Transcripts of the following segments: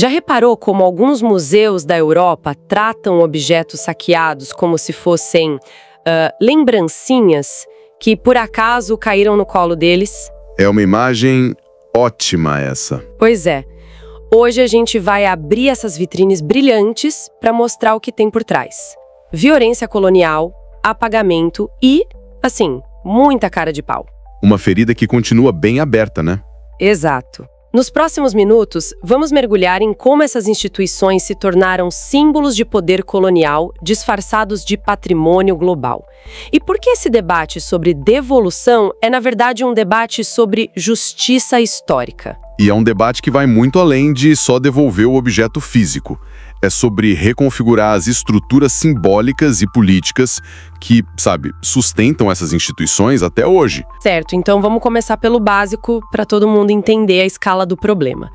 Já reparou como alguns museus da Europa tratam objetos saqueados como se fossem lembrancinhas que por acaso caíram no colo deles? É uma imagem ótima essa. Pois é. Hoje a gente vai abrir essas vitrines brilhantes para mostrar o que tem por trás. Violência colonial, apagamento e, assim, muita cara de pau. Uma ferida que continua bem aberta, né? Exato. Nos próximos minutos, vamos mergulhar em como essas instituições se tornaram símbolos de poder colonial disfarçados de patrimônio global. E por que esse debate sobre devolução é, na verdade, um debate sobre justiça histórica? E é um debate que vai muito além de só devolver o objeto físico. É sobre reconfigurar as estruturas simbólicas e políticas que, sustentam essas instituições até hoje. Certo, então vamos começar pelo básico para todo mundo entender a escala do problema.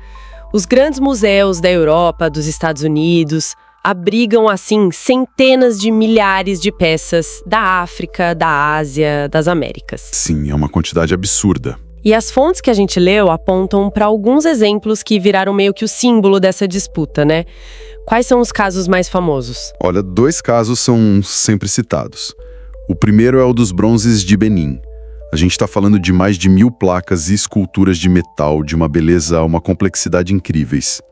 Os grandes museus da Europa, dos Estados Unidos, abrigam, assim, centenas de milhares de peças da África, da Ásia, das Américas. Sim, é uma quantidade absurda. E as fontes que a gente leu apontam para alguns exemplos que viraram meio que o símbolo dessa disputa, né? Quais são os casos mais famosos? Olha, 2 casos são sempre citados. O primeiro é o dos bronzes de Benin. A gente está falando de mais de 1000 placas e esculturas de metal, de uma beleza, uma complexidade incríveis.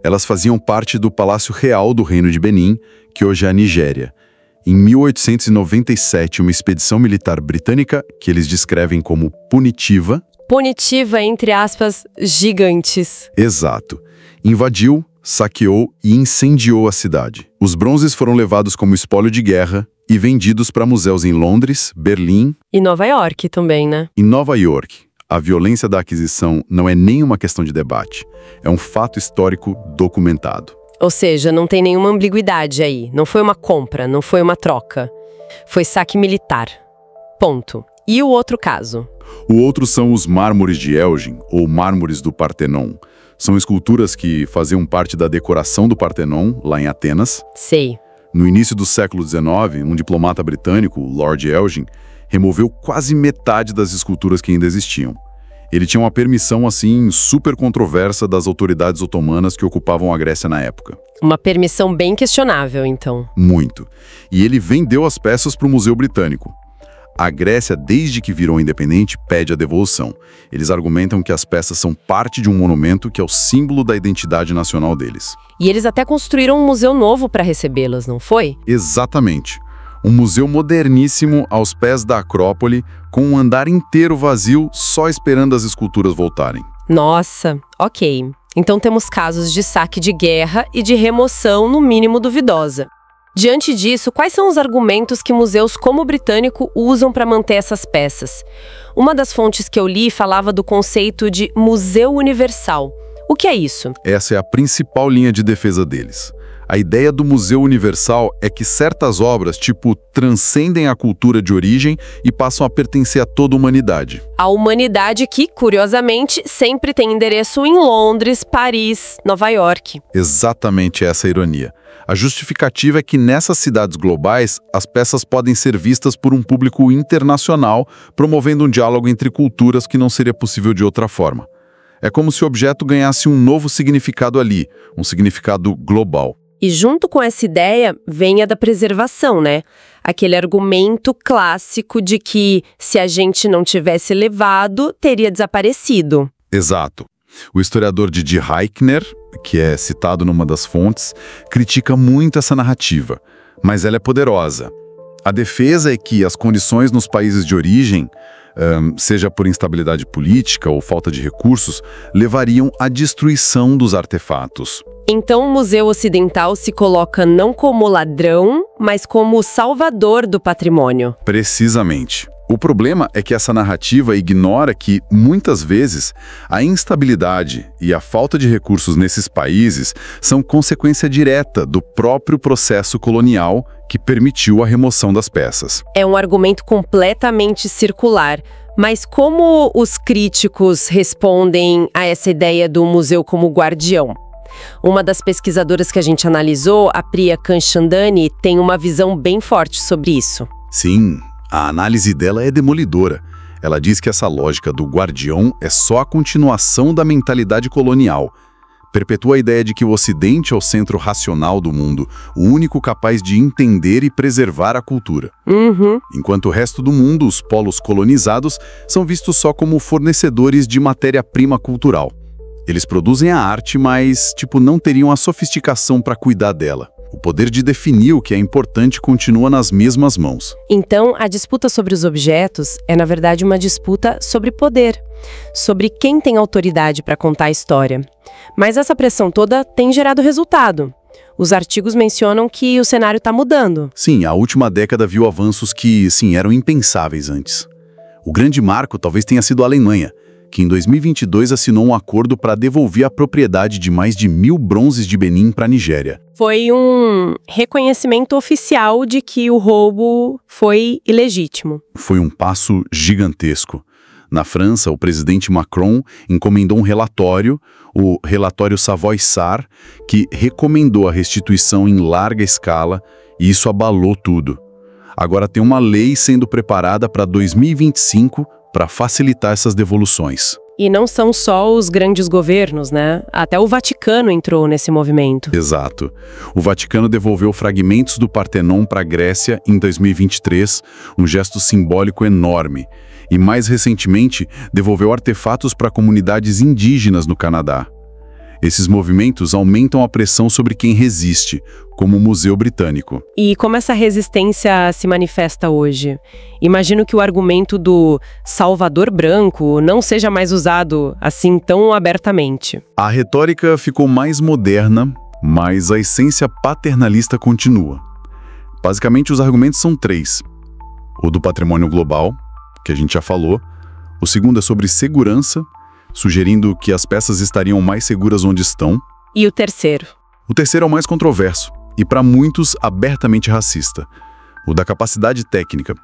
Elas faziam parte do Palácio Real do Reino de Benin, que hoje é a Nigéria. Em 1897, uma expedição militar britânica, que eles descrevem como punitiva... Punitiva, entre aspas, gigantes. Exato. Invadiu, saqueou e incendiou a cidade. Os bronzes foram levados como espólio de guerra e vendidos para museus em Londres, Berlim... E Nova York também, né? Em Nova York, a violência da aquisição não é nem uma questão de debate. É um fato histórico documentado. Ou seja, não tem nenhuma ambiguidade aí. Não foi uma compra, não foi uma troca. Foi saque militar. Ponto. E o outro caso? O outro são os mármores de Elgin, ou mármores do Partenon. São esculturas que faziam parte da decoração do Partenon, lá em Atenas. Sei. No início do século XIX, um diplomata britânico, Lord Elgin, removeu quase metade das esculturas que ainda existiam. Ele tinha uma permissão, assim, super controversa das autoridades otomanas que ocupavam a Grécia na época. Uma permissão bem questionável, então. Muito. E ele vendeu as peças para o Museu Britânico. A Grécia, desde que virou independente, pede a devolução. Eles argumentam que as peças são parte de um monumento que é o símbolo da identidade nacional deles. E eles até construíram um museu novo para recebê-las, não foi? Exatamente. Um museu moderníssimo aos pés da Acrópole, com um andar inteiro vazio, só esperando as esculturas voltarem. Nossa, ok. Então temos casos de saque de guerra e de remoção, no mínimo duvidosa. Diante disso, quais são os argumentos que museus como o britânico usam para manter essas peças? Uma das fontes que eu li falava do conceito de museu universal. O que é isso? Essa é a principal linha de defesa deles. A ideia do museu universal é que certas obras, transcendem a cultura de origem e passam a pertencer a toda a humanidade. A humanidade que, curiosamente, sempre tem endereço em Londres, Paris, Nova York. Exatamente essa a ironia. A justificativa é que nessas cidades globais, as peças podem ser vistas por um público internacional, promovendo um diálogo entre culturas que não seria possível de outra forma. É como se o objeto ganhasse um novo significado ali, um significado global. E junto com essa ideia vem a da preservação, né? Aquele argumento clássico de que se a gente não tivesse levado, teria desaparecido. Exato. O historiador Didi Reichner, que é citado numa das fontes, critica muito essa narrativa, mas ela é poderosa. A defesa é que as condições nos países de origem, seja por instabilidade política ou falta de recursos, levariam à destruição dos artefatos. Então o Museu Ocidental se coloca não como ladrão, mas como salvador do patrimônio. Precisamente. O problema é que essa narrativa ignora que, muitas vezes, a instabilidade e a falta de recursos nesses países são consequência direta do próprio processo colonial que permitiu a remoção das peças. É um argumento completamente circular. Mas como os críticos respondem a essa ideia do museu como guardião? Uma das pesquisadoras que a gente analisou, a Priya Kanchandani, tem uma visão bem forte sobre isso. Sim, a análise dela é demolidora. Ela diz que essa lógica do guardião é só a continuação da mentalidade colonial. perpetua a ideia de que o Ocidente é o centro racional do mundo, o único capaz de entender e preservar a cultura. Enquanto o resto do mundo, os polos colonizados, são vistos só como fornecedores de matéria-prima cultural. Eles produzem a arte, mas, não teriam a sofisticação para cuidar dela. O poder de definir o que é importante continua nas mesmas mãos. Então, a disputa sobre os objetos é, na verdade, uma disputa sobre poder, sobre quem tem autoridade para contar a história. Mas essa pressão toda tem gerado resultado. Os artigos mencionam que o cenário está mudando. Sim, a última década viu avanços que, eram impensáveis antes. O grande marco talvez tenha sido a Alemanha, que em 2022 assinou um acordo para devolver a propriedade de mais de 1.000 bronzes de Benin para a Nigéria. Foi um reconhecimento oficial de que o roubo foi ilegítimo. Foi um passo gigantesco. Na França, o presidente Macron encomendou um relatório, o relatório Savoy-Sarr, que recomendou a restituição em larga escala, e isso abalou tudo. Agora tem uma lei sendo preparada para 2025 para facilitar essas devoluções. E não são só os grandes governos, né? Até o Vaticano entrou nesse movimento. Exato. O Vaticano devolveu fragmentos do Partenon para a Grécia em 2023, um gesto simbólico enorme. E mais recentemente, devolveu artefatos para comunidades indígenas no Canadá. Esses movimentos aumentam a pressão sobre quem resiste, como o Museu Britânico. E como essa resistência se manifesta hoje? Imagino que o argumento do Salvador Branco não seja mais usado assim tão abertamente. A retórica ficou mais moderna, mas a essência paternalista continua. Basicamente, os argumentos são 3. O do patrimônio global, que a gente já falou. O segundo é sobre segurança, sugerindo que as peças estariam mais seguras onde estão. E o terceiro? O terceiro é o mais controverso, e para muitos abertamente racista. O da capacidade técnica.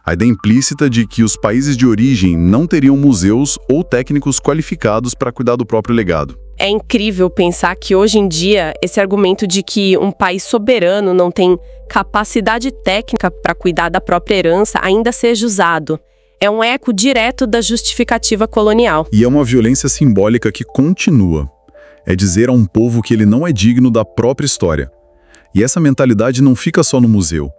A ideia implícita de que os países de origem não teriam museus ou técnicos qualificados para cuidar do próprio legado. É incrível pensar que hoje em dia esse argumento de que um país soberano não tem capacidade técnica para cuidar da própria herança ainda seja usado. É um eco direto da justificativa colonial. E é uma violência simbólica que continua. É dizer a um povo que ele não é digno da própria história. E essa mentalidade não fica só no museu.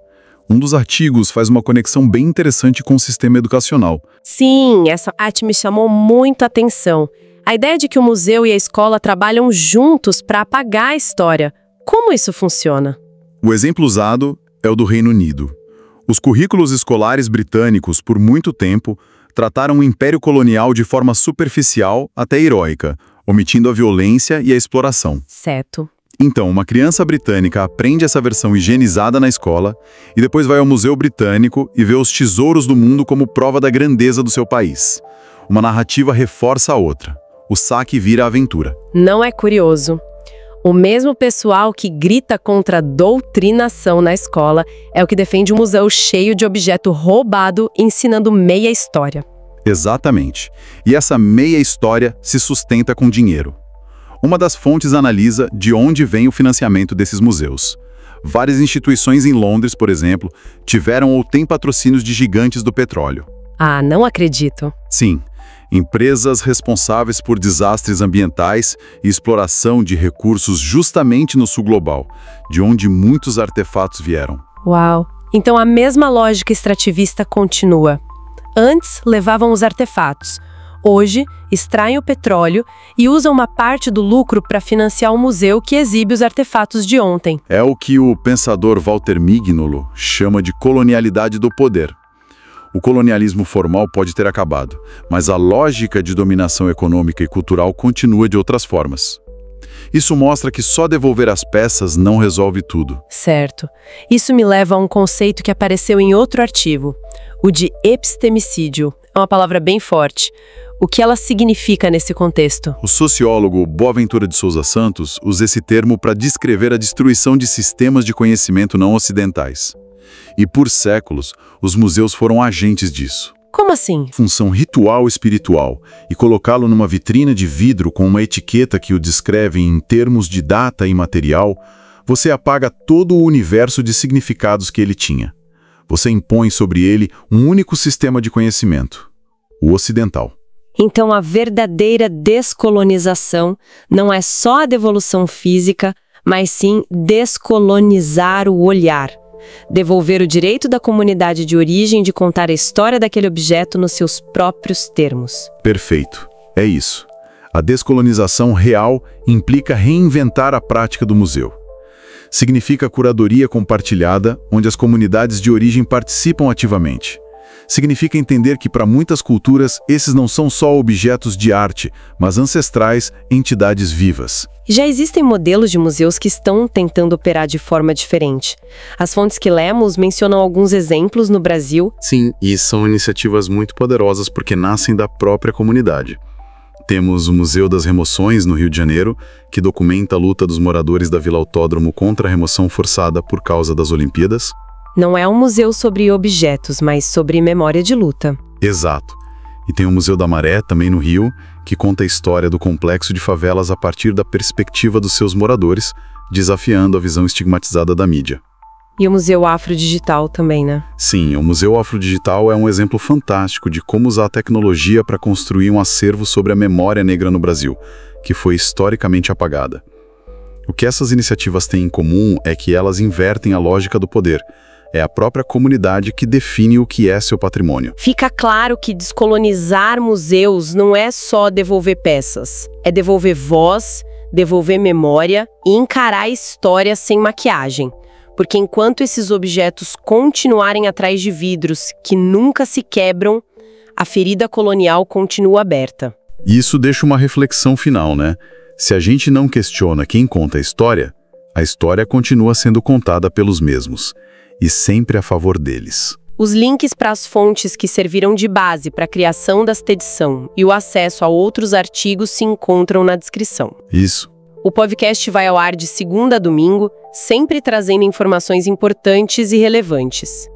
Um dos artigos faz uma conexão bem interessante com o sistema educacional. Sim, essa parte me chamou muita atenção. A ideia de que o museu e a escola trabalham juntos para apagar a história. Como isso funciona? O exemplo usado é o do Reino Unido. Os currículos escolares britânicos, por muito tempo, trataram o império colonial de forma superficial até heróica, omitindo a violência e a exploração. Certo. Então, uma criança britânica aprende essa versão higienizada na escola e depois vai ao Museu Britânico e vê os tesouros do mundo como prova da grandeza do seu país. Uma narrativa reforça a outra. O saque vira aventura. Não é curioso? O mesmo pessoal que grita contra a doutrinação na escola é o que defende um museu cheio de objeto roubado, ensinando meia história. Exatamente. E essa meia história se sustenta com dinheiro. Uma das fontes analisa de onde vem o financiamento desses museus. Várias instituições em Londres, por exemplo, tiveram ou têm patrocínios de gigantes do petróleo. Ah, não acredito. Sim. Empresas responsáveis por desastres ambientais e exploração de recursos justamente no sul global, de onde muitos artefatos vieram. Uau! Então a mesma lógica extrativista continua. Antes levavam os artefatos. Hoje, extraem o petróleo e usam uma parte do lucro para financiar o museu que exibe os artefatos de ontem. É o que o pensador Walter Mignolo chama de colonialidade do poder. O colonialismo formal pode ter acabado, mas a lógica de dominação econômica e cultural continua de outras formas. Isso mostra que só devolver as peças não resolve tudo. Certo. Isso me leva a um conceito que apareceu em outro artigo, o de epistemicídio. É uma palavra bem forte. O que ela significa nesse contexto? O sociólogo Boaventura de Souza Santos usa esse termo para descrever a destruição de sistemas de conhecimento não ocidentais. E por séculos, os museus foram agentes disso. Como assim? Função ritual espiritual, e colocá-lo numa vitrina de vidro com uma etiqueta que o descreve em termos de data e material, você apaga todo o universo de significados que ele tinha. Você impõe sobre ele um único sistema de conhecimento, o ocidental. Então, a verdadeira descolonização não é só a devolução física, mas sim descolonizar o olhar. Devolver o direito da comunidade de origem de contar a história daquele objeto nos seus próprios termos. Perfeito. É isso. A descolonização real implica reinventar a prática do museu. Significa curadoria compartilhada, onde as comunidades de origem participam ativamente. Significa entender que, para muitas culturas, esses não são só objetos de arte, mas ancestrais, entidades vivas. Já existem modelos de museus que estão tentando operar de forma diferente. As fontes que lemos mencionam alguns exemplos no Brasil. Sim, e são iniciativas muito poderosas porque nascem da própria comunidade. Temos o Museu das Remoções, no Rio de Janeiro, que documenta a luta dos moradores da Vila Autódromo contra a remoção forçada por causa das Olimpíadas. Não é um museu sobre objetos, mas sobre memória de luta. Exato. E tem o Museu da Maré, também no Rio, que conta a história do complexo de favelas a partir da perspectiva dos seus moradores, desafiando a visão estigmatizada da mídia. E o Museu Afrodigital também, né? Sim, o Museu Afrodigital é um exemplo fantástico de como usar a tecnologia para construir um acervo sobre a memória negra no Brasil, que foi historicamente apagada. O que essas iniciativas têm em comum é que elas invertem a lógica do poder. É a própria comunidade que define o que é seu patrimônio. Fica claro que descolonizar museus não é só devolver peças. É devolver voz, devolver memória e encarar a história sem maquiagem. Porque enquanto esses objetos continuarem atrás de vidros que nunca se quebram, a ferida colonial continua aberta. E isso deixa uma reflexão final, né? Se a gente não questiona quem conta a história continua sendo contada pelos mesmos. E sempre a favor deles. Os links para as fontes que serviram de base para a criação desta edição e o acesso a outros artigos se encontram na descrição. Isso. O podcast vai ao ar de segunda a domingo, sempre trazendo informações importantes e relevantes.